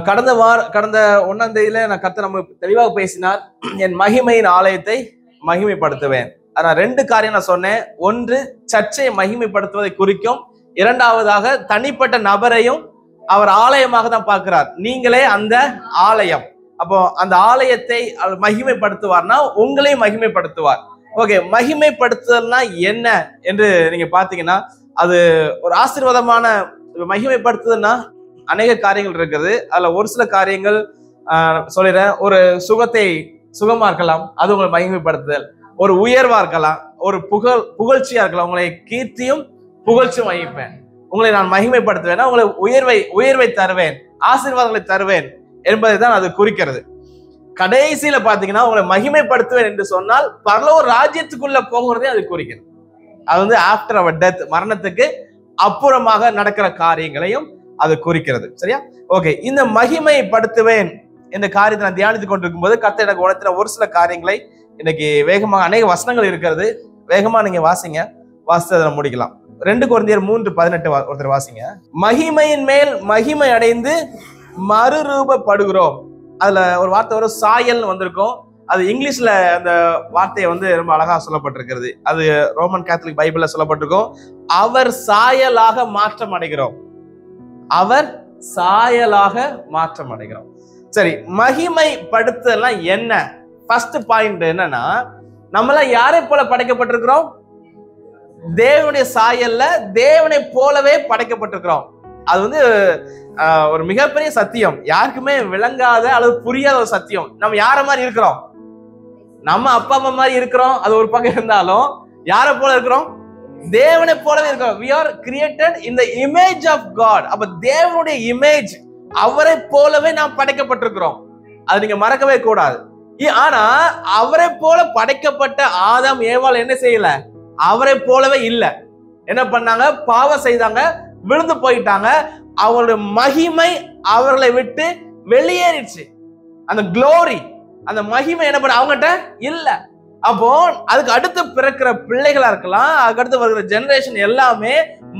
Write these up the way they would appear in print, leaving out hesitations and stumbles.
கடந்த 1ஆம் தேதியில நான் கர்த்தர் நம்ம தெளிவாக பேசினார். என் மகிமையின் ஆலயத்தை மகிமைப்படுத்துவேன். ஆனா 2 காரியம் நான் சொன்னேன். ஒன்று, சர்ச்சையை மகிமைப்படுத்துவதை குறிக்கும். இரண்டாவதாக, தனிப்பட்ட நபரையும் அவர் ஆலயமாக தான் பார்க்கிறார். நீங்களே அந்த ஆலயம். அப்போ அந்த ஆலயத்தை மகிமைப்படுத்துவார்னா உங்களையும் மகிமைப்படுத்துவார். ஓகே, மகிமைப்படுத்துதல்னா என்ன என்று நீங்க பாத்தீங்கன்னா, அது ஒரு ஆசீர்வாதமான மகிமைப்படுத்துதல்னா அநேக காரியங்கள் இருக்குது. அதுல ஒரு சில காரியங்கள் சொல்லிடுறேன். ஒரு சுகமா இருக்கலாம், அது உங்களை மகிமைப்படுத்துதல். ஒரு உயர்வா இருக்கலாம், ஒரு புகழ்ச்சியா இருக்கலாம். உங்களை கீர்த்தியும் புகழ்ச்சியும் வகிப்பேன். உங்களை நான் மகிமைப்படுத்துவேன்னா உங்களை உயர்வை தருவேன், ஆசீர்வாதங்களை தருவேன் என்பதை தான் அது குறிக்கிறது. கடைசியில பாத்தீங்கன்னா உங்களை மகிமைப்படுத்துவேன் என்று சொன்னால் பரலோக ராஜ்யத்துக்குள்ள போகிறதே அது குறிக்கிறது. அது வந்து ஆஃப்டர் அவர் டெத், மரணத்துக்கு அப்புறமாக நடக்கிற காரியங்களையும் அது குறிக்கிறது. சரியா? ஓகே, இந்த மகிமைப்படுத்துவேன் இந்த காரியத்தை நான் தியானித்துக் கொண்டிருக்கும் போது கர்த்தர் எனக்கு உணர்த்தின ஒரு சில காரியங்களை இன்னைக்கு வேகமாக, அநேக வசனங்கள் இருக்கிறது, வேகமா நீங்க வாசிங்க, வாசித்து அதை முடிக்கலாம். 2 கொரிந்தியர் 3:18 ஒருத்தர் வாசிங்க. மகிமையின் மேல் மகிமை அடைந்து மறுரூபப்படுகிறோம். அதுல ஒரு வார்த்தை வரும், சாயல்னு வந்திருக்கும். அது இங்கிலீஷ்ல அந்த வார்த்தையை வந்து ரொம்ப அழகா சொல்லப்பட்டிருக்கிறது. அது ரோமன் கேத்தலிக் பைபிள்ல சொல்லப்பட்டிருக்கும். அவர் சாயலாக மாற்றம் அடைகிறோம். அவர் சாயலாக மாற்றம் அடைகிறோம். சரி, மகிமைப்படுத்தலாம் என்ன? ஃபர்ஸ்ட் பாயிண்ட் என்னன்னா, நம்மளாம் யாரை போல படைக்கப்பட்டிருக்கிறோம்? தேவனுடைய சாயல்ல தேவனை போலவே படைக்கப்பட்டிருக்கிறோம். அது வந்து ஒரு மிகப்பெரிய சத்தியம், யாருக்குமே விளங்காத அல்லது புரியாத ஒரு சத்தியம். நம்ம யார மாதிரி இருக்கிறோம்? நம்ம அப்பா அம்மா மாதிரி இருக்கிறோம், அது ஒரு பக்கம் இருந்தாலும் யாரை போல இருக்கிறோம்? தேவனை போலவே இருக்கிறோம். we are created in the image of God. அப்ப தேவனுடைய இமேஜ், அவரை போலவே நாம் படைக்கப்பட்டிருக்கிறோம். அது நீங்க மறக்கவே கூடாது. ஆனா அவரை போல படைக்கப்பட்ட ஆதாம் ஏவாள் என்ன செய்யல? அவரை போலவே இல்ல. என்ன பண்ணாங்க? பாவம் செய்தாங்க, விழுந்து போயிட்டாங்க. அவருடைய மகிமை அவர்களை விட்டு வெளியேறிடுச்சு. அந்த க்ளோரி, அந்த மகிமை என்ன பண்ண அவங்ககிட்ட இல்ல. அப்போ அதுக்கு அடுத்து பிறக்கிற பிள்ளைகளா இருக்கலாம், அதுக்கு அடுத்து வருகிற ஜெனரேஷன் எல்லாமே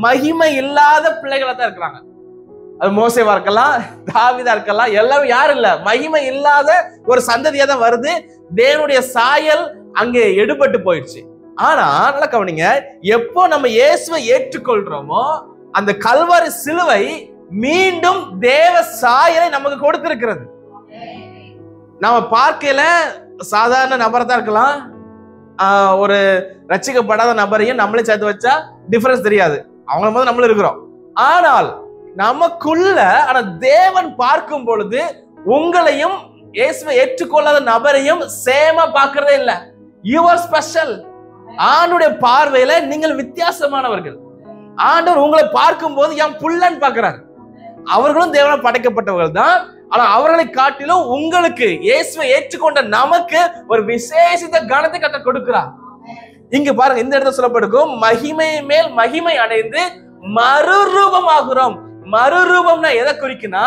மகிமை இல்லாத பிள்ளைகளா தான் இருக்கிறாங்க. அது மோசேவா இருக்கலாம், தாவீதா இருக்கலாம், எல்லாரும் யாரும் இல்ல, மகிமை இல்லாத ஒரு சந்ததியா தான் வருது. தேவனுடைய சாயல் அங்கே எடுபட்டு போயிடுச்சு. ஆனா நல்லா கவனிங்க, எப்போ நம்ம இயேசுவை ஏற்றுக்கொள்றோமோ அந்த கல்வாரி சிலுவை மீண்டும் தேவ சாயலை நமக்கு கொடுத்திருக்கிறது. நாம பார்க்கல சாதாரண நபரை தான் இருக்கலாம், ஒரு ரட்சிக்கப்படாத நபரையும் நம்மளே சேர்த்து வச்சா டிஃபரன்ஸ் தெரியாது, அவங்க போது நம்மளும் இருக்கிறோம். ஆனால் நமக்குள்ள ஆனா தேவன் பார்க்கும் பொழுது உங்களையும் இயேசுவை ஏற்றுக்கொள்ளாத நபரையும் சேமா பார்க்கறதே இல்ல. You are special. ஆண்டவருடைய பார்வையில நீங்கள் வித்தியாசமானவர்கள். ஆண்டவர் உங்களை பார்க்கும் போது என் புள்ளன்னு பார்க்கிறார். அவர்களும் தேவனை படைக்கப்பட்டவர்கள் தான். ஆனா அவர்களை காட்டிலும் உங்களுக்கு, இயேசுவை ஏற்றுக்கொண்ட நமக்கு ஒரு விசேஷித்த கனத்தை கர்த்தர் கொடுக்கிறார். இங்க பாருங்க, இந்த இடத்துல சொல்லப்பட்டிருக்கும், மகிமை மேல் மகிமை அடைந்து மறுரூபமாகிறோம். மறுரூபம்னா எதை குறிக்குன்னா,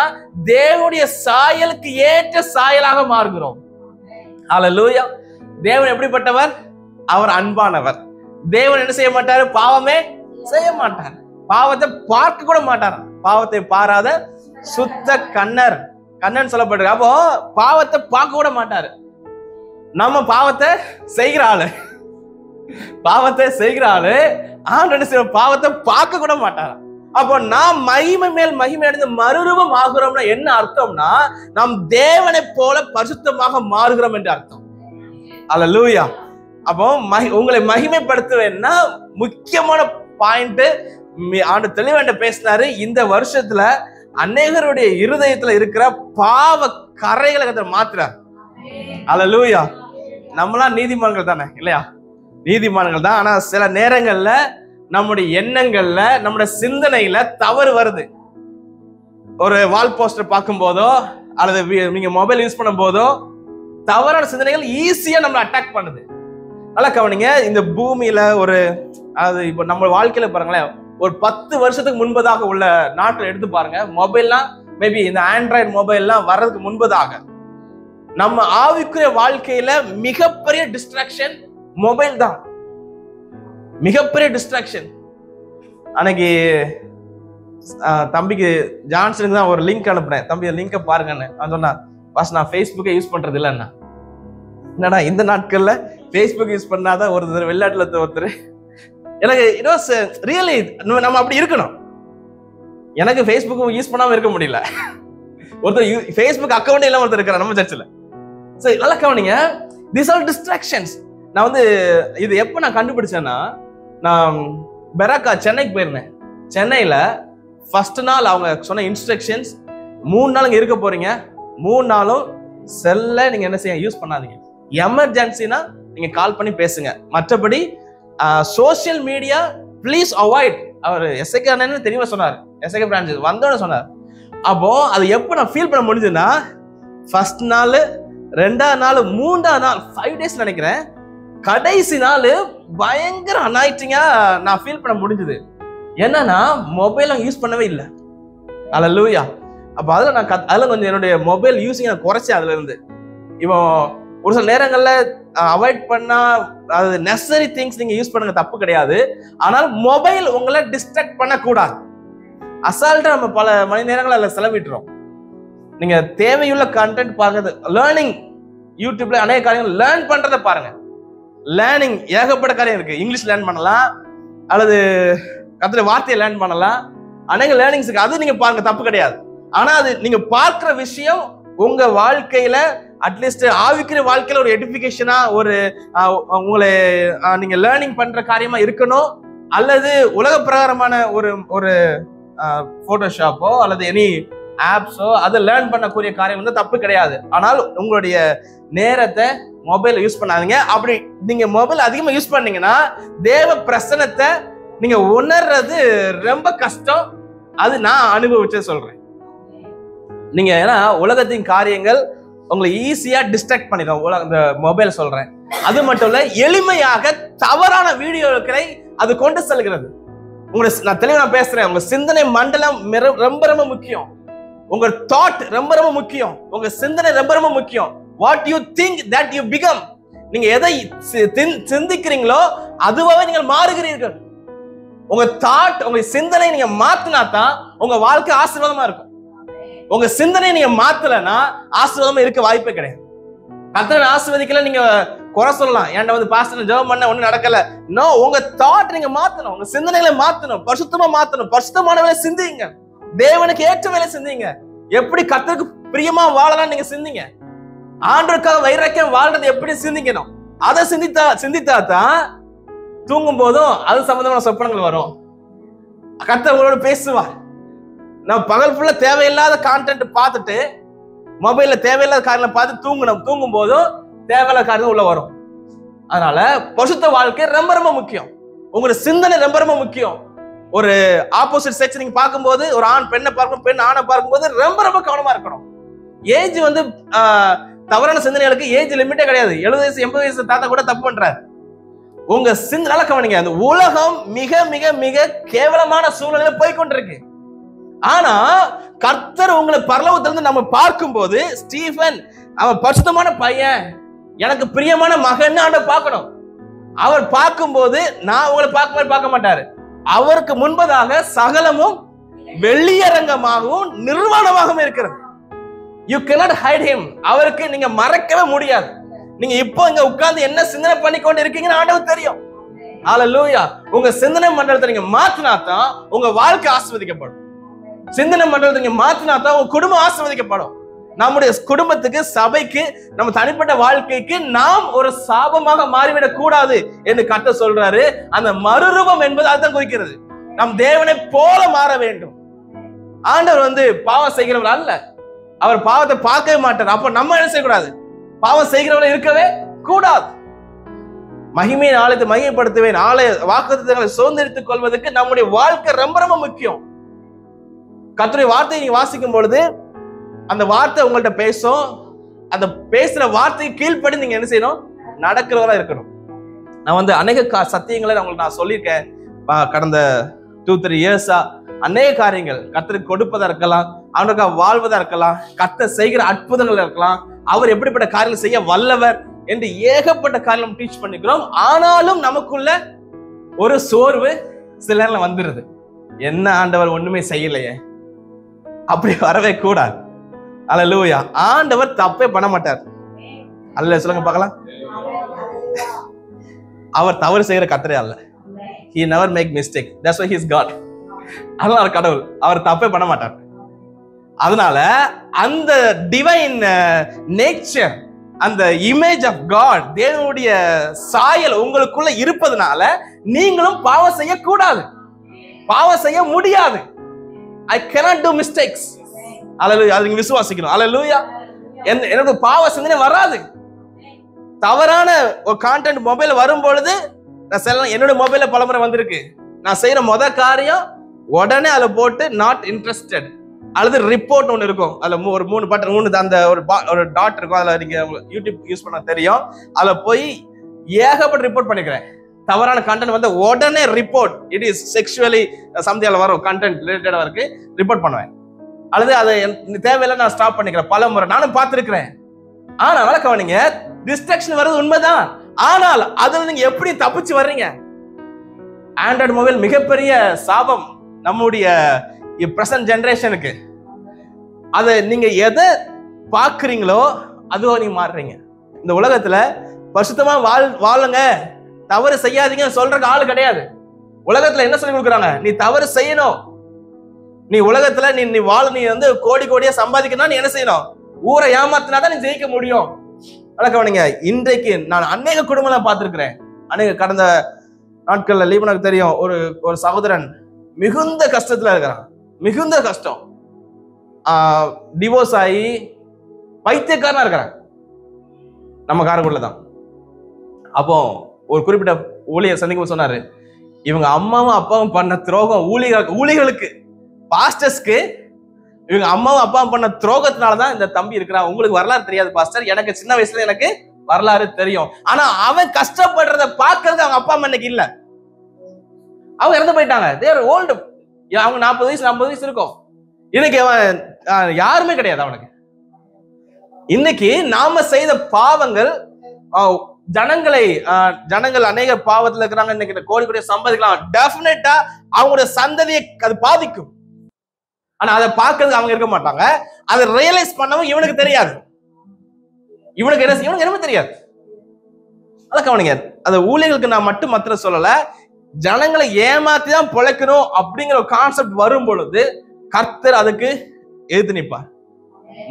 தேவனுடைய சாயலுக்கு ஏற்ற சாயலாக மாறுகிறோம். ஹல்லேலூயா. தேவன் எப்படிப்பட்டவர்? அவர் அன்பானவர். தேவன் என்ன செய்ய மாட்டாரு? பாவமே செய்ய மாட்டார். பாவத்தை பார்க்க கூட மாட்டார். பாவத்தை பாராத சுத்த கண்ணன் சொல்லப்பட்டிருக்கு. அப்போ பாவத்தை பார்க்க கூட மாட்டாரு. நம்ம பாவத்தை செய்கிற ஆளு, ஆண்டவர் பாவத்தை பார்க்க கூட மாட்டாரா. அப்போ நாம் மகிமை மேல் மகிமை அடைந்து மறுரூபம் ஆகிறோம்னா என்ன அர்த்தம்னா, நாம் தேவனை போல பரிசுத்தமாக மாறுகிறோம் என்று அர்த்தம். அல்லேலூயா. அப்போ உங்களை மகிமைப்படுத்துவேன்னா முக்கியமான பாயிண்ட் ஆண்டு தெளிவாண்ட பேசினாரு. இந்த வருஷத்துல அநேகருடைய இருதயத்துல இருக்கிற பாவ கரைகளை மாத்துறார். அல்லேலூயா. நம்மளாம் நீதிமான்கள் தானே, இல்லையா? நீதிமான்கள் தான். ஆனா சில நேரங்கள்ல நம்முடைய எண்ணங்கள்ல, நம்முடைய சிந்தனையில தவறு வருது. ஒரு வால் போஸ்டர் பார்க்கும் போதோ அல்லது நீங்க மொபைல் யூஸ் பண்ணும் போதோ தவறான சிந்தனைகள் ஈஸியா நம்மளை அட்டாக் பண்ணுது. நல்லா கவனிங்க, இந்த பூமியில அதாவது இப்போ நம்ம வாழ்க்கையில பாருங்களேன், ஒரு 10 வருஷத்துக்கு முன்பதாக உள்ள நாட்கள் எடுத்து பாருங்க. மொபைல்லாம் மேபி இந்த ஆண்ட்ராய்டு மொபைல்லாம் வர்றதுக்கு முன்பதாக நம்ம ஆவிக்குரிய வாழ்க்கையில மிகப்பெரிய டிஸ்ட்ராக்ஷன் மொபைல் தான். மிகப்பெரிய டிஸ்ட்ராக்ஷன். அன்னைக்கு தம்பிக்கு ஜான்சனுக்கு தான் ஒரு லிங்க் அனுப்புனேன், தம்பி லிங்கை பாருங்கன்னு. அவன் சொன்னான், பாஸ் நான் ஃபேஸ்புக்கை யூஸ் பண்றது இல்லைன்னா. என்னடா இந்த நாட்கள்ல ஃபேஸ்புக் யூஸ் பண்ணாதான் ஒருத்தர் வெளிநாட்டுல ஒருத்தர். எனக்கு இட் வாஸ் ரியலி நம்ம அப்படி இருக்கணும். எனக்கு ஃபேஸ்புக் யூஸ் பண்ணாம இருக்க முடியல. ஒருத்தர் ஃபேஸ்புக் அக்கௌண்ட் இல்லாம ஒருத்தர் இருக்கிறார் நம்ம சர்ச்சில். சோ நல்லா கவனிங்க, these are distractions. நான் வந்து இது எப்ப நான் கண்டுபிடிச்சேன்னா, நான் பெராக்கா சென்னைக்கு போயிருந்தேன். சென்னையில ஃபர்ஸ்ட் நாள் அவங்க சொன்ன இன்ஸ்ட்ரக்ஷன்ஸ், 3 நாள் இங்க இருக்க போறீங்க, 3 நாளும் செல்ல நீங்க என்ன செய்ய யூஸ் பண்ணாதீங்க. எமர்ஜென்சினா நீங்க கால் பண்ணி பேசுங்க, மற்றபடி சோசியல் மீடியா ப்ளீஸ் அவாய்ட். அவர் எஸ்ஐகே அண்ணன்னு தெளிவா சொன்னார், எஸ்ஐகே பிரான்ச் வந்தோன்னு சொன்னார். அப்போ அது எப்போ நான் ஃபீல் பண்ண முடிஞ்சதுன்னா, ஃபர்ஸ்ட் நாள், 2ஆவது நாள், 3ஆவது நாள், 5 டேஸ் நினைக்கிறேன், கடைசி நாள் பயங்கர அனாயிட்டிங்கா நான் ஃபீல் பண்ண முடிஞ்சது. என்னன்னா மொபைல் யூஸ் பண்ணவே இல்லை. அல்லேலூயா. அப்போ அதில் நான் அதில் கொஞ்சம் என்னுடைய மொபைல் யூஸிங் நான் குறைச்சேன். அதுல இருந்து இப்போ ஒரு சில நேரங்கள்ல அவாய்ட் பண்ணா, அது நெசசரி திங்ஸ் நீங்க யூஸ் பண்ணுங்க, தப்பு கிடையாது. ஆனால் மொபைல் உங்களை டிஸ்ட்ராக்ட் பண்ணக்கூடாது. அசால்ட்டா நம்ம பல மணி நேரங்கள் அதில் செலவிட்டுறோம். நீங்க தேவையுள்ள கண்டென்ட் பாருங்க, லேர்னிங் யூடியூப்ல அநேக காரியங்கள் லேர்ன் பண்றதை பாருங்க. லேர்னிங் ஏகப்பட்ட காரியம் இருக்கு. இங்கிலீஷ் லேர்ன் பண்ணலாம், அல்லது கத்துற வார்த்தையை லேர்ன் பண்ணலாம், அநேக லேர்னிங்ஸ் இருக்கு. அது நீங்க பாருங்க, தப்பு கிடையாது. ஆனா அது நீங்க பார்க்கிற விஷயம் உங்க வாழ்க்கையில அட்லீஸ்ட் ஆவிக்கிற வாழ்க்கையில ஒரு எடிஃபிகேஷனா, ஒரு உங்களை நீங்க லேர்னிங் பண்ற காரியமா இருக்கணும். அல்லது உலக பிரகாரமான ஒரு போட்டோஷாப்போ அல்லது எனி ஆப்ஸோ அதை லேர்ன் பண்ணக்கூடிய காரியம் வந்து தப்பு கிடையாது. ஆனால் உங்களுடைய நேரத்தை மொபைல் யூஸ் பண்ணாதீங்க. அப்படி நீங்க மொபைல் அதிகமா யூஸ் பண்ணீங்கன்னா தேவ பிரசன்னத்தை நீங்க உணர்றது ரொம்ப கஷ்டம். அது நான் அனுபவிச்சே சொல்றேன். நீங்க ஏன்னா உலகத்தின் காரியங்கள் உங்களை ஈஸியா டிஸ்ட்ராக்ட் பண்ணிடும். இந்த மொபைல் சொல்றேன். அது மட்டும் இல்ல, எளிமையாக தவறான வீடியோக்களை அது கொண்டு செல்கிறது. நான் தெளிவா பேசுறேன். உங்க சிந்தனை மண்டலம் ரொம்ப ரொம்ப முக்கியம். உங்க தாட் ரொம்ப ரொம்ப முக்கியம். உங்க சிந்தனை ரொம்ப ரொம்ப முக்கியம். What you think that you become. நீங்க எதை சிந்திக்கிறீங்களோ அதுவாகவே நீங்கள் மாறுகிறீர்கள். உங்க தாட், உங்க சிந்தனை நீங்க மாத்தினா தான் உங்க வாழ்க்கை ஆசீர்வாதமா இருக்கும். உங்க சிந்தனை நீங்க மாத்தலன்னா ஆசீர்வாதமா இருக்க வாய்ப்பே கிடையாது. கர்த்தரை ஆசீர்வதிக்கல நீங்க குறை சொல்லலாம், ஏன்டா வந்து பாஸ்டர் ஜெபம் பண்ண ஒண்ணும் நடக்கல. நோ, உங்க தாட் நீங்க மாத்தணும், உங்க சிந்தனைகளை மாத்தணும், பரிசுத்தமா மாத்தணும். பரிசுத்தமான வேலை சிந்திங்க, தேவனுக்கு ஏற்ற வேலை சிந்திங்க. எப்படி கர்த்தருக்கு பிரியமா வாழலாம் நீங்க சிந்திங்க. ஆண்டவருக்காக வைராக்கியம் வாழ்றது எப்படி சிந்திக்கணும், அதை சிந்தித்தா தான் தூங்கும் போதும் அது சம்பந்தமான சொப்பனங்கள் வரும். கர்த்தர் உங்களோட பேசுவார். நம்ம பகல் ஃபுல்லா தேவையில்லாத கான்டென்ட் பார்த்துட்டு, மொபைல்ல தேவையில்லாத காரியங்களை பார்த்து தூங்கும் போதும் தேவையில்லாத காரியம் உள்ள வரும். அதனால பரிசுத்த வாழ்க்கை ரொம்ப ரொம்ப முக்கியம். உங்களோட சிந்தனை ரொம்ப ரொம்ப முக்கியம். ஒரு ஆப்போசிட் செக்ஸ் நீங்க பார்க்கும்போது, ஒரு ஆண் பெண்ணை பார்க்கும், பெண் ஆணை பார்க்கும்போது ரொம்ப ரொம்ப கவனமா இருக்கணும். ஏஜ் வந்து தவறான சிந்தனைகளுக்கு ஏஜ் லிமிட்டே கிடையாது. 70 வயசு 80 வயசு தாத்தா கூட தப்பு பண்றாரு. உங்க சிந்தனை கவனிங்க. அந்த உலகம் மிக மிக மிக கேவலமான சூழ்நிலையில போய்கொண்டிருக்கு. ஆனா கர்த்தர் உங்களை பரலோகத்திலிருந்து நம்ம பார்க்கும்போது, ஸ்டீபன் அவன் பரிசுத்தமான பையன், எனக்கு பிரியமான மகன் ஆண்டவர் பார்க்கணும். அவர் பார்க்கும்போது நான் உங்களை பார்க்க மாட்டாரு. அவருக்கு முன்பதாக சகலமும் வெளியரங்கமாகவும் நிர்வாணமாகவும் இருக்கிறது. You cannot hide him. அவருக்கு நீங்க மறைக்கவே முடியாது. நீங்க இப்போ இங்க உட்கார்ந்து என்ன சிந்தனை பண்ணி கொண்டு இருக்கீங்கன்னு ஆண்டவர் தெரியும். ஹல்லேலூயா. உங்க சிந்தனை மண்டலத்தை நீங்க மாத்தினா தான் உங்க வாழ்க்கை ஆசீர்வதிக்கப்படும். சிந்தனை மண்டலத்தை நீங்க மாத்தினா தான் உங்க குடும்பம் ஆசீர்வதிக்கப்படும். நம்முடைய குடும்பத்துக்கு, சபைக்கு, நம்ம தனிப்பட்ட வாழ்க்கைக்கு நாம் ஒரு சாபமாக மாறிவிடக் கூடாது என்று கர்த்தர் சொல்றாரு. அந்த மறுரூபம் என்பது அதுதான் குறிக்கிறது. நம் தேவனை போல மாற வேண்டும். ஆண்டவர் வந்து பாவம் செய்கிறவர் அல்ல. அவர் பாவத்தை பார்க்கவே மாட்டார். அப்ப நம்ம என்ன செய்யக்கூடாது? பாவம் செய்கிறவரை இருக்கவே கூடாது. மகிமையின் ஆலயத்தை மகிமைப்படுத்துவேன், ஆலய வாக்குத்தத்தங்களை சுதந்திரித்துக் கொள்வதற்கு நம்முடைய வாழ்க்கை ரொம்ப ரொம்ப முக்கியம். கர்த்தருடைய வார்த்தையை நீங்க வாசிக்கும் பொழுது அந்த வார்த்தை உங்கள்கிட்ட பேசும். அந்த பேசுற வார்த்தையை கீழ்ப்படி நீங்க என்ன செய்யணும்? நடக்கிறவரா இருக்கணும். நான் வந்து அநேக சத்தியங்களை உங்களுக்கு நான் சொல்லியிருக்கேன். கடந்த 2-3 இயர்ஸா அநேக காரியங்கள் கர்த்தருக்கு கொடுப்பதா இருக்கலாம், அவனுக்காக வாழ்வதா இருக்கலாம், கர்த்தர் செய்கிற அற்புதங்கள் இருக்கலாம், அவர் எப்படிப்பட்ட காரியங்கள் செய்ய வல்லவர் என்று ஏகப்பட்ட காரியம் டீச் பண்ணிக்கிறோம். ஆனாலும் நமக்குள்ள ஒரு சோர்வு சில நேரம் வந்துருது. என்ன ஆண்டவர் ஒண்ணுமே செய்யலையே, அப்படி வரவே கூடாது. அல்லேலூயா. ஆண்டவர் தப்பே பண்ண மாட்டார். அல்லேலூயா சொல்லுங்க பார்க்கலாம். அவர் தவறு செய்யற கர்த்தரே அல்ல. He never make mistake. That's why he is God. அதனால கடவுள் அவர் தப்பே பண்ண மாட்டார். அதனால அந்த டிவைன் நேச்சர், அந்த இமேஜ் ஆஃப் காட், தேவனுடைய சாயல் உங்களுக்குள்ள இருப்பதனால நீங்களும் பாவம் செய்யக்கூடாது, பாவம் செய்ய முடியாது. I cannot do mistakes. அல்லேலூயா. அது நீங்க விசுவாசிக்கணும். அல்லேலூயா. எனக்கு பாவ சிந்தனை வராது. தவறான ஒரு கான்டென்ட் மொபைல் வரும் பொழுது நான் செல்ல, என்னோட மொபைல்ல பலமுறை வந்திருக்கு, நான் செய்யற காரியம் உடனே அதுல போட்டு நாட் இன்ட்ரெஸ்டட் அல்லது ரிப்போர்ட் ஒன்று இருக்கும். அதுல ஒரு 3 பட்டன், 3 அந்த ஒரு டாட் இருக்கும். அதுல நீங்க யூடியூப் யூஸ் பண்ண தெரியும். அதுல போய் ஏகப்பட்ட ரிப்போர்ட் பண்ணிக்கிறேன். தவறான கண்டென்ட் வந்து உடனே report, it is sexually something வரும், கண்டென்ட் ரிலேட்டடா இருக்கு, ரிப்போர்ட் பண்ணுவேன். அல்லது அதை தேவையில்லை நான் ஸ்டாப் பண்ணிக்கிறேன். பல முறை நானும் பார்த்திருக்கிறேன். ஆனா கவனிங்க, டிஸ்ட்ராக்ஷன் வர்றது உண்மைதான். ஆனால் அதுல நீங்க எப்படி தப்பிச்சு வர்றீங்க? ஆண்ட்ராய்டு மொபைல் மிகப்பெரிய சாபம் நம்முடைய பிரசன்ட் ஜெனரேஷனுக்கு. அதை நீங்க எதை பாக்குறீங்களோ அதுவோ நீங்க மாறுறீங்க. இந்த உலகத்துல பரிசுத்தமா வாழுங்க, தவறு செய்யாதீங்க சொல்றதுக்கு ஆளு கிடையாது. உலகத்துல என்ன சொல்லி கொடுக்குறாங்க? நீ தவறு செய்யணும், நீ உலகத்துல நீ வாழ, நீ வந்து கோடி கோடியா சம்பாதிக்கணும், நீ என்ன செய்யணும்? ஊரை ஏமாத்தினாதான் நீ ஜெயிக்க முடியும். கவனிங்க, இன்றைக்கு நான் அநேக குடும்பங்களை பார்த்திருக்கிறேன். அநேக கடந்த நாட்கள்ல லீபனுக்கு தெரியும், ஒரு சகோதரன் மிகுந்த கஷ்டத்துல இருக்கிறான், மிகுந்த கஷ்டம், டிவோர்ஸ் ஆகி பைத்தியக்காரனா இருக்கிறான், நம்ம காரக்குள்ளதான். அப்போ ஒரு குறிப்பிட்ட ஊழியர் சந்திக்கும் சொன்னாரு, இவங்க அம்மாவும் அப்பாவும் பண்ண துரோகம் ஊழியர்களுக்கு, பாஸ்டர்ஸ்க்கு இவங்க அம்மாவும் அப்பாவும் பண்ண துரோகத்தினாலதான் இந்த தம்பி இருக்கிறான். உங்களுக்கு வரலாறு தெரியாது பாஸ்டர், எனக்கு சின்ன வயசுல எனக்கு வரலாறு தெரியும். ஆனா அவன் கஷ்டப்படுறத பாக்குறது அவங்க அப்பா அம்மா இன்னைக்கு இல்ல, அவங்க இறந்து போயிட்டாங்க. தேர் ஓல்டு, அவங்க 40 வயசு 50 வயசு இருக்கும். இன்னைக்கு அவன் யாருமே கிடையாது அவனுக்கு. இன்னைக்கு நாம செய்த பாவங்கள் ஜனங்கள் அநேக பாவத்துல இருக்கிறாங்க. இன்னைக்கு கோடி கோடியை சம்பாதிக்கலாம், டெஃபினட்டா அவங்களுடைய சந்ததியை அது பாதிக்கும். ஆனா அதை பார்க்கறதுக்கு அவங்க இருக்க மாட்டாங்க. அதை ரியலைஸ் பண்ணவும் இவனுக்கு தெரியாது, இவனுக்கு என்ன தெரியாது. அத கவனிங்க, அந்த ஊழியர்களுக்கு நான் மட்டும் மாத்திரம் சொல்லல, ஜனங்களை ஏமாத்தி தான் பொழைக்கணும் அப்படிங்கிற ஒரு கான்செப்ட் வரும் பொழுது கர்த்தர் அதுக்கு எதிர்த்து நிற்பார்.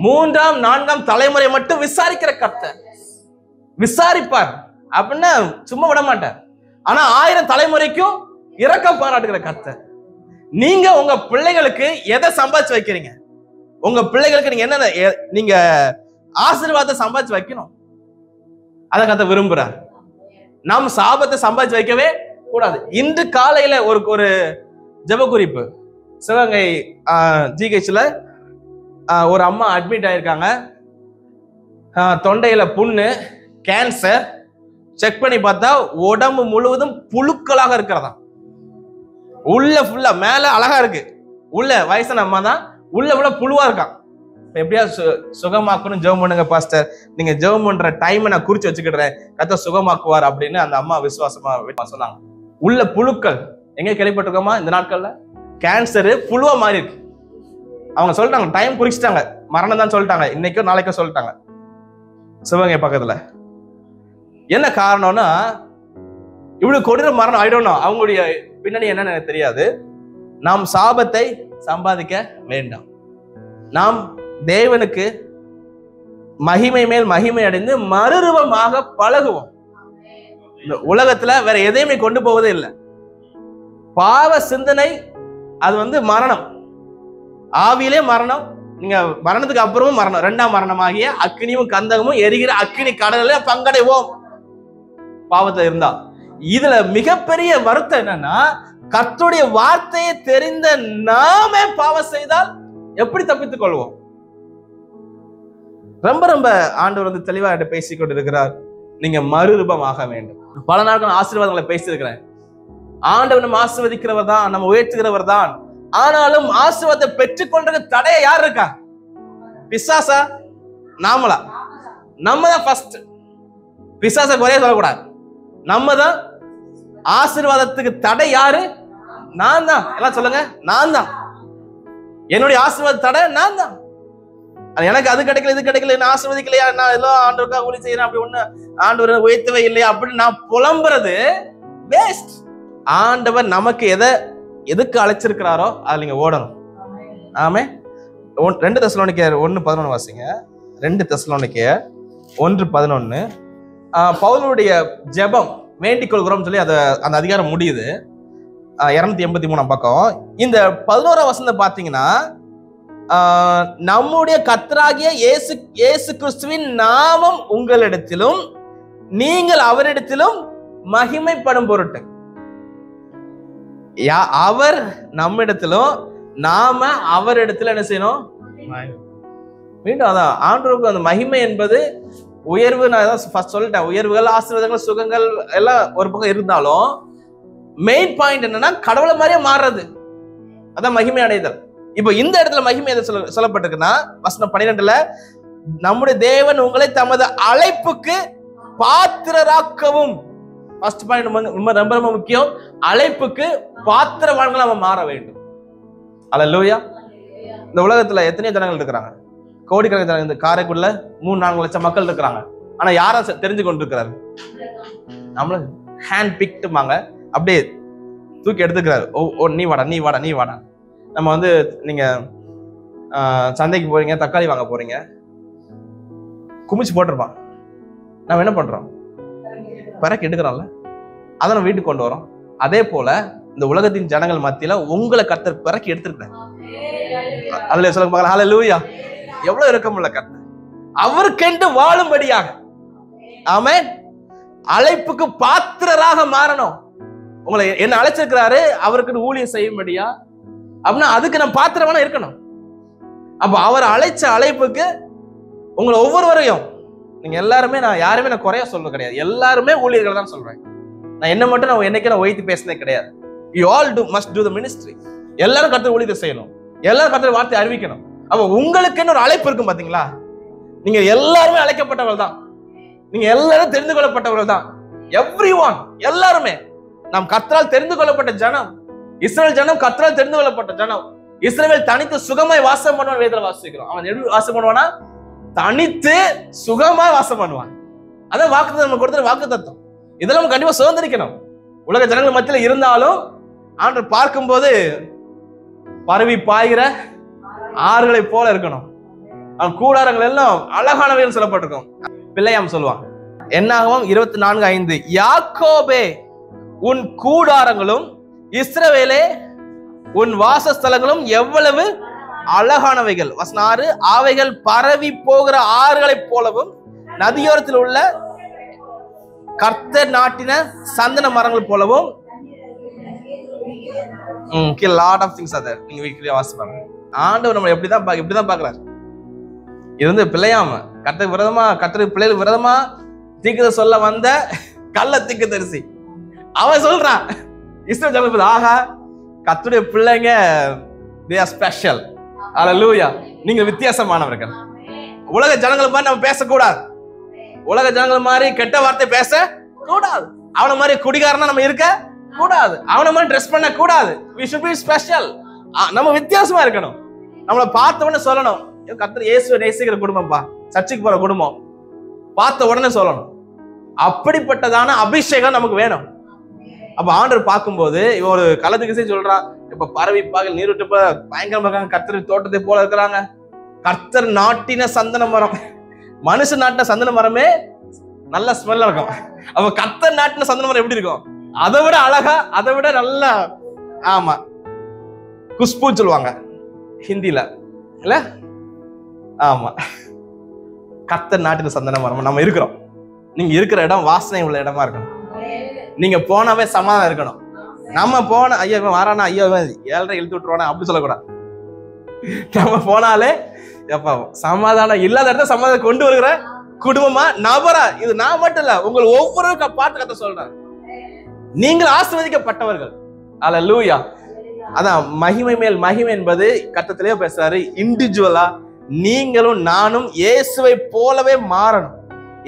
3ஆம் 4ஆம் தலைமுறை மட்டும் விசாரிக்கிற கர்த்தர் விசாரிப்பார் அப்படின்னா சும்மா விட மாட்டார். ஆனா 1000 தலைமுறைக்கும் இரக்கம் பாராட்டுகிற கர்த்தர். நீங்க உங்க பிள்ளைகளுக்கு எதை சம்பாதிச்சு வைக்கிறீங்க? உங்க பிள்ளைகளுக்கு நீங்க என்ன, நீங்க ஆசீர்வாதத்தை சம்பாதிச்சு வைக்கணும். அதை கர்த்தர் விரும்புறார். நாம் சாபத்தை சம்பாதிச்சு வைக்கவே கூடாது. இன்று காலையில ஒரு ஜெப குறிப்பு, சிவகங்கை ஜிஹெச்ல ஒரு அம்மா அட்மிட் ஆயிருக்காங்க. தொண்டையில புண்ணு, கேன்சர். செக் பண்ணி பார்த்தா உடம்பு முழுவதும் புழுக்களாக இருக்கிறதா. உள்ள ஃபுல்லா, மேல அழகா இருக்கு, உள்ள வயசான அம்மா தான், உள்ள ஃபுல்லா புழுவா இருக்கான். எப்படியா சுகமாக்கணும், ஜெபம் பண்ணுங்க பாஸ்டர், நீங்க ஜெபம் பண்ற டைம் நான் குறிச்சு வச்சுக்கிடுறேன், கர்த்தர் சுகமாக்குவார் அப்படின்னு அந்த அம்மா விசுவாசமா சொன்னாங்க. உள்ள புழுக்கள் எங்க கேள்விப்பட்டிருக்கோமா? இந்த நாட்கள்ல கேன்சரு புழுவா மாறி இருக்கு. அவங்க சொல்லிட்டாங்க, டைம் குறிச்சிட்டாங்க, மரணம் தான் சொல்லிட்டாங்க, இன்னைக்கோ நாளைக்கோ சொல்லிட்டாங்க சிவகங்கை பக்கத்துல. என்ன காரணம்னா, இவ்வளவு கொடிற மரணம். ஐ டோன்ட் நோ அவங்களுடைய பின்னணி என்னன்னு எனக்கு தெரியாது. நாம் சாபத்தை சம்பாதிக்க வேண்டாம். நாம் தேவனுக்கு மகிமை மேல் மகிமை அடைந்து மறுரூபமாக பழகுவோம். இந்த உலகத்துல வேற எதையுமே கொண்டு போவதே இல்லை. பாவ சிந்தனை அது வந்து மரணம், ஆவியிலே மரணம். நீங்க மரணத்துக்கு அப்புறமும் மரணம், 2ஆம் மரணமாகிய அக்னியும் கந்தகமும் எரிகிற அக்னி கடலில் பங்கடைவோம் பாவத்தை இருந்தா. இதுல மிகப்பெரிய வருத்தம் என்னன்னா, கர்த்தருடைய வார்த்தையை தெரிந்த நாமே பாவம் செய்தால் எப்படி தப்பித்துக் கொள்வோம்? ரொம்ப ரொம்ப ஆண்டவர் வந்து தெளிவா பேசிக் கொண்டிருக்கிறார். நீங்க மறுரூபமாக வேண்டும். பல நாட்கள் ஆசீர்வாதங்களை பேசியிருக்கிறேன். ஆண்டவர் நம்ம ஆசீர்வதிக்கிறவர் தான், நம்ம உயர்த்துகிறவர் தான். ஆனாலும் ஆசீர்வாதத்தை பெற்றுக்கொண்டது தடைய யார் இருக்கா? பிசாசா நாமளா? நம்ம தான் ஃபர்ஸ்ட். பிசாச குறைய சொல்லக்கூடாது, நம்ம தான். ஆசீர்வாதத்துக்கு தடை யாரு? நான் தான். எல்லாம் சொல்லுங்க, நான் தான். என்னுடைய ஆசீர்வாத தடை நான் தான். எனக்கு அது கிடைக்கல, இது கிடைக்கல, என்ன ஆசீர்வதிக்கலையா, நான் ஏதோ ஆண்டவருக்காக ஊழியம் செய்யறேன், அப்படி ஒண்ணு ஆண்டவர் உயர்த்தவே இல்லையா அப்படின்னு நான் புலம்புறது வேஸ்ட். ஆண்டவர் நமக்கு எதுக்கு அழைச்சிருக்கிறாரோ அது நீங்க ஓடணும். ஆமே. 2 தெசலோனிக்கேயர் 1:11 வாசிங்க. 2 தெசலோனிக்கேயர் 1:11. பவுலுடைய ஜெபம் வேண்டிக் கொள்கிறோம் சொல்லி அந்த அதிகாரம் முடியுது. 283 பக்கம். இந்த 11ஆம் வசனம் பாத்தீங்கன்னா, நம்முடைய கர்த்தராகிய இயேசு கிறிஸ்துவின் நாமம் உங்களிடத்திலும் நீங்கள் அவரிடத்திலும் மகிமைப்படும் பொருட்டு. அவர் நம்மிடத்திலும் நாம அவரிடத்துல என்ன செய்யணும்? மீண்டும் அதான் ஆண்டவருக்கு அந்த மகிமை என்பது உயர்வு. நான் ஃபர்ஸ்ட் சொல்லிட்டேன், உயர்வுகள், ஆசீர்வாதங்கள், சுகங்கள் எல்லாம் ஒரு பக்கம் இருந்தாலும் மெயின் பாயிண்ட் என்னன்னா கடவுளை மாதிரியே மாறுறது. அதான் மகிமை அடைதல். இப்ப இந்த இடத்துல மகிமை எதை சொல்லப்பட்டிருக்குன்னா, வசனம் 12ல நம்முடைய தேவன் உங்களை தமது அழைப்புக்கு பாத்திரராக்கவும். ஃபர்ஸ்ட் பாயிண்ட் ரொம்ப ரொம்ப முக்கியம். அழைப்புக்கு பாத்திரவான்கள் நம்ம மாற வேண்டும். அல்லேலூயா. இந்த உலகத்துல எத்தனையோ ஜனங்கள் இருக்கிறாங்க, கோடிக்கணக்கான ஜனங்கள். இந்த காரைக்குடில 3-4 லட்சம் மக்கள் இருக்கிறாங்க. ஆனா யாரா தெரிஞ்சு கொண்டு இருக்கிறாரு? நம்மள ஹேண்ட் பிக்டுமாங்க, அப்படியே தூக்கி எடுத்துக்கிறாரு. ஓ நீ வாடா, நீ வாடா, நீ வாடா. நம்ம நீங்க சந்தைக்கு போறீங்க, தக்காளி வாங்க போறீங்க, குமிச்சு போட்டிருப்பான். நம்ம என்ன பண்றோம்? பிறகு எடுக்கிறோம்ல, அதை நம்ம வீட்டுக்கு கொண்டு வரோம். அதே போல இந்த உலகத்தின் ஜனங்கள் மத்தியில உங்களை கர்த்தர் பிறக்கி எடுத்திருக்கிறார். அதுல சொல்ல பார்க்கலாம். ஹல்லேலூயா. எவ்வளவு இரக்கமுள்ள கர்த்தர், அவருக்கென்று வாழும்படியாக. ஆமென். அழைப்புக்கு பாத்திரராக மாறணும். உங்களை என்ன அழைச்சிருக்கிறாரு, அவருக்கு ஊழியம் செய்யும்படியா அப்படின்னா அதுக்கு நான் பாத்திரமான இருக்கணும். அப்ப அவர் அழைச்ச அழைப்புக்கு உங்களை ஒவ்வொருவரையும், நீங்க எல்லாருமே, நான் யாருமே நான் குறைய சொல்ல கிடையாது, எல்லாருமே ஊழியர்கள் தான் சொல்றேன். நான் என்ன மட்டும் நான் என்னைக்கு நான் ஒய்த்து பேசினே கிடையாது. You all must do the ministry. எல்லாரும் கர்த்தர் ஊழியத்தை செய்யணும், எல்லாரும் கர்த்தர் வார்த்தை அறிவிக்கணும். அப்ப உங்களுக்குன்னு ஒரு அழைப்பு இருக்கும் பாத்தீங்களா? நீங்க எல்லாருமே அழைக்கப்பட்டவர்கள் தான், நீங்க எல்லாரும் தெரிந்து கொள்ளப்பட்டவர்கள் தான். எவ்ரிஒன், எல்லாருமே நாம் கர்த்தரால் தெரிந்து கொள்ளப்பட்ட ஜனம். இஸ்ரவேல் ஜனம் கர்த்தரால் தெரிந்து கொள்ளப்பட்ட ஜனம். இஸ்ரவேல் தனித்து சுகமாய் வாசம் பண்ணுவான். வேதத்துல வாசிக்கிறோம். அவன் எப்படி வாசம் பண்ணுவானா? தனித்து சுகமாய் வாசம் பண்ணுவான். அதான் வாக்குத்தத்தம் நம்ம கொடுத்த வாக்குத்தத்தம். இதெல்லாம் நம்ம கண்டிப்பா சுதந்திரிக்கணும். உலக ஜனங்கள் மத்தியில இருந்தாலும் ஆண்டவர் பார்க்கும்போது பரவி பாய்கிற ஆறுகளை போல இருக்கணும். அவன் கூடாரங்கள் எல்லாம் அழகானவைன்னு சொல்லப்பட்டிருக்கும். பிள்ளையாம் சொல்லுவான். என்னாகும் 24:5, யாக்கோபே உன் கூடாரங்களும் இஸ்ரவேலே உன் வாசஸ்தலங்களும் எவ்வளவு அழகானவைகள். வசனம் 6, அவைகள் பரவி போகிற ஆறுகளைப் போலவும் நதியோரத்தில் உள்ள கர்த்தர் நாட்டின சந்தன மரங்கள் போலவும். lot of things are there. நீங்க வீட்லயே வாசிப்பாங்க. ஆண்டவர் நம்ம இப்படிதான் பாக்குறாரு. இது பிள்ளையாம கர்த்தருக்கு விரோதமா, கர்த்தருக்கு பிள்ளைகளுக்கு விரோதமா தீர்க்கதை சொல்ல வந்த கள்ள தீர்க்கதரிசி. அவன் சொல்றான் இஸ்ரவேல் ஜனங்கள், ஆஹா கர்த்தருடைய பிள்ளைங்க they are special. ஹல்லேலூயா. நீங்க வித்தியாசமானவர்கள். உலக ஜனங்கள் மாதிரி நம்ம பேசக்கூடாது. உலக ஜனங்கள் மாதிரி கெட்ட வார்த்தை பேச கூடாது. அவன மாதிரி குடிகாரனா நம்ம இருக்க கூடாது. அவன மாதிரி ட்ரெஸ் பண்ண கூடாது. we should be special. நம்ம வித்தியாசமா இருக்கணும். நம்மள பார்த்த உடனே சொல்லணும், கர்த்தர் இயேசுவை நேசிக்கிற குடும்பம்பா, சர்ச்சுக்கு போற குடும்பம், பார்த்த உடனே சொல்லணும். அப்படிப்பட்டதான அபிஷேகம் நமக்கு வேணும். அப்ப ஆண்டவர் பார்க்கும்போது இவன் ஒரு கலத்துக்கு சொல்றான், இப்ப பறவை பாகல் நீருட்டு பயங்கரமா இருக்காங்க, கர்த்தர் தோட்டத்தை போல இருக்கிறாங்க. கர்த்தர் நாட்டின சந்தன மரம், மனுஷன் நாட்டின சந்தன மரமே நல்ல ஸ்மெல் இருக்கும். அப்ப கர்த்தர் நாட்டின சந்தன மரம் எப்படி இருக்கும்? அதை விட அழகா, அதை விட நல்லா, ஆமா குஷ்பு சொல்லுவாங்க ஹிந்தில இல்ல, ஆமா கர்த்தர் நாட்டின சந்தன மரம் நம்ம இருக்கிறோம். நீங்க இருக்கிற இடம் வாசனை உள்ள இடமா இருக்கணும். நீங்க போனாவே சமாதானம் இருக்கணும். நம்ம போன ஐயோ வாரானா, ஐயோ 7:30 இழுத்து விட்டுருவானா அப்படி சொல்லக்கூடாது. நம்ம போனாலே எப்ப சமாதானம் இல்லாத இடத்துல சமாதானம் கொண்டு வருகிற குடும்பமா, நபரா, இது நான் மட்டும் இல்ல, உங்களை ஒவ்வொருவருக்கும் பார்த்து கத்த சொல்றேன். நீங்கள் ஆசீர்வதிக்கப்பட்டவர்கள். அல்லேலூயா. அதான் மகிமை மேல் மகிமை என்பது கர்த்தத்திலேயே பேசுறாரு. இண்டிவிஜுவலா நீங்களும் நானும் இயேசுவை போலவே மாறணும்,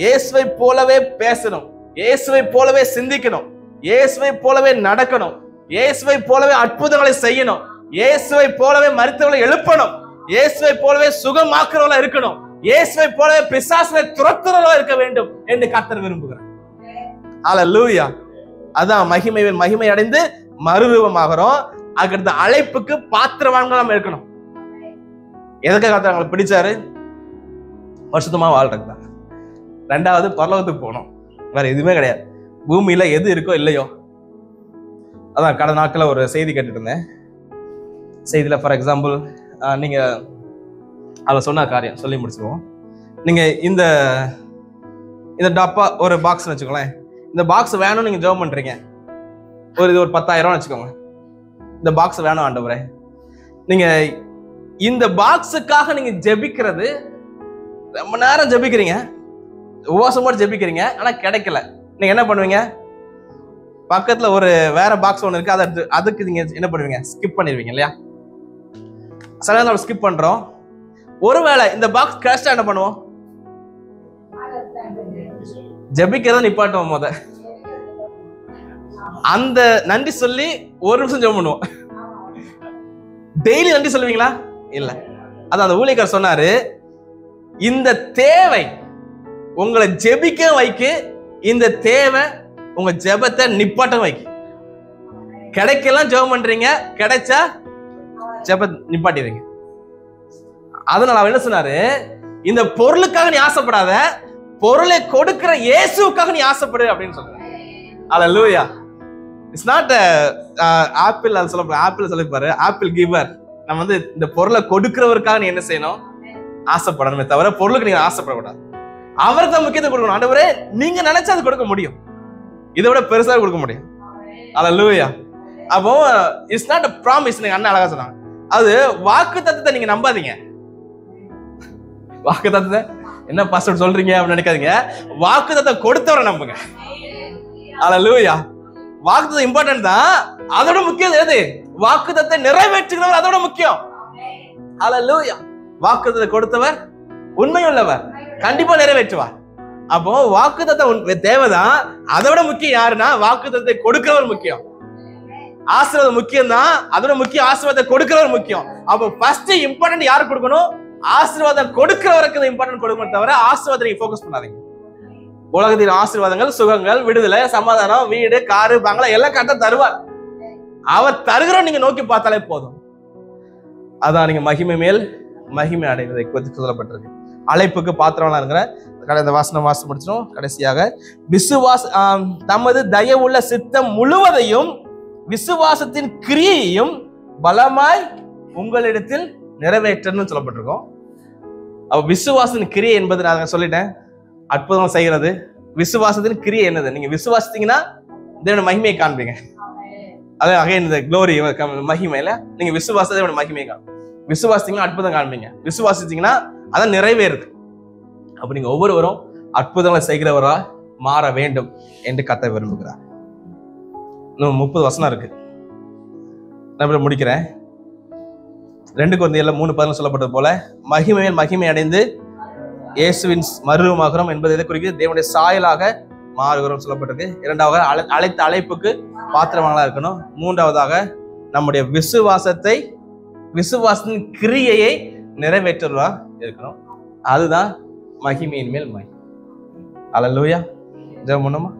இயேசுவை போலவே பேசணும், இயேசுவை போலவே சிந்திக்கணும், இயேசுவை போலவே நடக்கணும், இயேசுவை போலவே அற்புதங்களை செய்யணும், இயேசுவை போலவே மரித்தவர்களை எழுப்பணும், இயேசுவை போலவே சுகமாக்குறவர்களா இருக்கணும், இயேசுவை போலவே பிசாசுகளை துரத்துறவர்களா இருக்க வேண்டும் என்று கர்த்தர் விரும்புகிறார். ஹல்லேலூயா. அதான் மகிமை அடைந்து மறுரூபமாகிறோம். அதுக்கு அழைப்புக்கு பாத்திரவான்களா நம்ம இருக்கணும். எதுக்காக கர்த்தர் அவங்களை பிடிச்சாரு? வருஷத்துமா வாழ்றதுக்கு தான். ரெண்டாவது பரலோகத்துக்கு போகணும், வேற எதுவுமே கிடையாது. பூமியில எது இருக்கோ இல்லையோ. அதான் கடந்த நாட்கள ஒரு செய்தி கேட்டுட்டு இருந்தேன். செய்தியில ஃபார் எக்ஸாம்பிள் நீங்க அவ சொன்ன காரியம் சொல்லி முடிச்சிருவோம். நீங்க இந்த டப்பா ஒரு பாக்ஸ் வச்சுக்கோங்களேன். இந்த பாக்ஸ் வேணும்னு நீங்க ஜெபம் பண்றீங்க. இது ஒரு 10,000 வச்சுக்கோங்க. இந்த பாக்ஸ் வேணும் ஆண்டவரே. நீங்க இந்த பாக்ஸுக்காக நீங்க ஜெபிக்கிறது, ரொம்ப நேரம் ஜெபிக்கிறீங்க, உபவாசமோடு ஜெபிக்கிறீங்க, ஆனா கிடைக்கல. நீங்க என்ன பண்ணுவீங்க? பக்கத்துல ஒரு வேற பாக்ஸ் ஒன்று இருக்கு, அதுக்கு நீங்க என்ன பண்ணுவீங்க? ஸ்கிப் பண்ணிடுவீங்க இல்லையா? சில நம்ம ஸ்கிப் பண்றோம். ஒருவேளை இந்த பாக்ஸ் கிடைச்சா என்ன பண்ணுவோம்? ஜெபிக்கிறத நிப்பாட்டுவோம். அந்த நன்றி சொல்லி ஒரு நிமிஷம் ஜெபம் பண்ணுவோம். டெய்லி நன்றி சொல்லுவீங்களா? இல்ல. அதான் அந்த ஊழியக்காரர் சொன்னாரு, இந்த தேவை உங்களை ஜெபிக்க வைக்கு, இந்த தேவை உங்க ஜெபத்தை நிப்பாட்ட வைக்கு. கிடைக்கலாம் ஜெபம் பண்றீங்க, கிடைச்சா ஜெப நிப்பாட்டிடுறீங்க. அதனால அவர் என்ன சொன்னாரு, இந்த பொருளுக்காக நீ ஆசைப்படாத, பொருளை கொடுக்கிற இயேசுக்காக நீ ஆசைப்படு அப்படின்னு சொல்ற. ஹல்லேலூயா. It's not apple. அது சொல்ல ஆப்பிள் சொல்லிப்பாரு, ஆப்பிள் கிவர். நம்ம வந்து இந்த பொருளை கொடுக்கிறவருக்காக நீ என்ன செய்யணும்? ஆசைப்படணுமே தவிர பொருளுக்கு நீங்க ஆசைப்படக்கூடாது. அவருக்கு தான் முக்கியத்துவம் கொடுக்கணும். ஆண்டவரே நீங்க நினைச்சா அது கொடுக்க முடியும், இதை விட பெருசா கொடுக்க முடியும். ஹல்லேலூயா. அப்போ இட்ஸ் நாட் a promise. நீங்க அண்ணா அழகா சொன்னாங்க, அது வாக்குத்தத்தத்தை நீங்க நம்பாதீங்க. வாக்குத்தத்தத்தை என்ன பாஸ்டர் சொல்றீங்க அப்படின்னு நினைக்காதீங்க. வாக்குத்தத்தத்தை கொடுத்தவரை நம்புங்க. ஹல்லேலூயா. வாக்குத்தத்தம் இம்பார்ட்டன்ட் தான், அதோட முக்கியம் எது? வாக்குத்தத்தத்தை நிறைவேற்றுகிறவர் அதோட முக்கியம். ஹல்லேலூயா. வாக்குத்தத்தத்தை கொடுத்தவர் உண்மையுள்ளவர், கண்டிப்பா நிறைவேற்றுவார். அப்போ வாக்குத்தத்தம் தேவைதான், அதோட முக்கியம் யாருன்னா வாக்குத்தத்தத்தை கொடுக்கிறவர் முக்கியம். ஆசீர்வாதம் முக்கியம் தான், அதோட முக்கியம் ஆசீர்வாதத்தை கொடுக்கிறவர் முக்கியம். அப்போ ஃபர்ஸ்ட் இம்பார்ட்டன்ட் யாருக்கு கொடுக்கணும்? ஆசீர்வாதம் கொடுக்கிறவருக்கு இம்பார்ட்டன்ட் கொடுக்கணும் தவிர ஆசீர்வாதத்தை நீங்க ஃபோக்கஸ் பண்ணாதீங்க. உலகத்தின் ஆசீர்வாதங்கள், சுகங்கள், விடுதலை, சமாதானம், வீடு, காரு, பங்களா எல்லாம் கரெக்டா தருவார். அவர் தருகிற நீங்க நோக்கி பார்த்தாலே போதும். அதான் நீங்க மகிமை மேல் மகிமை அடைவதை சொல்லப்பட்டிருக்கு. அழைப்புக்கு பாத்திரமா இருக்கிற கடந்த வாசனம் முடிச்சிடும். கடைசியாக தமது தயவுள்ள சித்தம் முழுவதையும் விசுவாசத்தின் கிரியையும் பலமாய் உங்களிடத்தில் நிறைவேற்றன்னு சொல்லப்பட்டிருக்கோம். அப்ப விசுவாசத்தின் கிரியை என்பது நான் சொல்லிட்டேன், அற்புதம் செய்கிறது. விசுவாசத்தின் கிரியை என்னது? நீங்க விசுவாசித்தீங்கன்னா தேவனுடைய மகிமையை காண்பீங்க. அது அகைன் இந்த க்ளோரி மகிமையில நீங்க விசுவாசத்தை மகிமையை காணும். விசுவாசித்தீங்கன்னா அற்புதம் காண்பீங்க, விசுவாசித்தீங்கன்னா அதான் நிறைவேறுது. அப்ப நீங்க ஒவ்வொருவரும் அற்புதங்களை செய்கிறவரா மாற வேண்டும் என்று கர்த்தர் விரும்புகிறார். இன்னும் 30 வசனம் இருக்கு, நான் முடிக்கிறேன். 2 கொரிந்தியர்ல 3:10 சொல்லப்பட்டது போல மகிமையில் மகிமை அடைந்து இயேசுவின் மறுரூபமாகிறோம் என்பது எதை குறிக்கிறது? தேவனுடைய சாயலாக மாறுகிறோம் சொல்லப்பட்டிருக்கு. 2வது அழைத்த அழைப்புக்கு பாத்திரமானதா இருக்கணும். 3வதாக நம்முடைய விசுவாசத்தின் கிரியையை நிறைவேற்றுவதா இருக்கணும். அதுதான் மகிமையின் மேல் மகிமை. ஹல்லேலூயா. ஜெபம் பண்ணுமா?